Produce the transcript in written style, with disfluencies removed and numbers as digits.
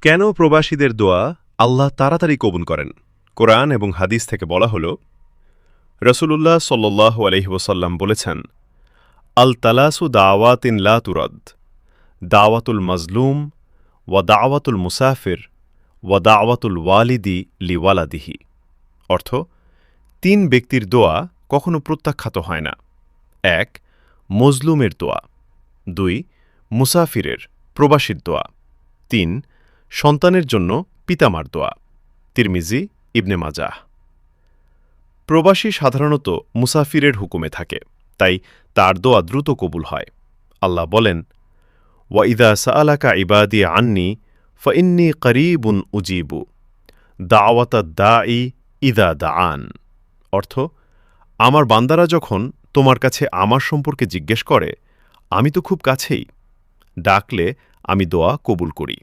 কেন প্রবাসীদের দোয়া আল্লাহ তাড়াতাড়ি কবুল করেন? কোরআন এবং হাদিস থেকে বলা হল, রসূলুল্লাহ সাল্লাল্লাহু আলাইহি ওয়াসাল্লাম বলেছেন, আল তালাসু দাওয়াতিন লা তুরদ, দাওয়াতুল মাজলুম ওয়া দাওয়াতুল মুসাফির ওয়া দাওয়াতুল ওয়ালিদি লিওয়ালাদিহি। অর্থ, ৩ ব্যক্তির দোয়া কখনো প্রত্যাখ্যাত হয় না। ১. মজলুমের দোয়া। ২. মুসাফিরের, প্রবাসীর দোয়া। ৩. সন্তানের জন্য পিতামার দোয়া। তিরমিজি, ইবনে মাজাহ। প্রবাসী সাধারণত মুসাফিরের হুকুমে থাকে, তাই তার দোয়া দ্রুত কবুল হয়। আল্লাহ বলেন, ওয়া ইদা সাআলাকা ইবাদি আন্নি ফাইন্নী করিবুন উজিবু দাওয়াতাদ দাঈ ইদা দাআন। অর্থ, আমার বান্দারা যখন তোমার কাছে আমার সম্পর্কে জিজ্ঞেস করে, আমি তো খুব কাছেই, ডাকলে আমি দোয়া কবুল করি।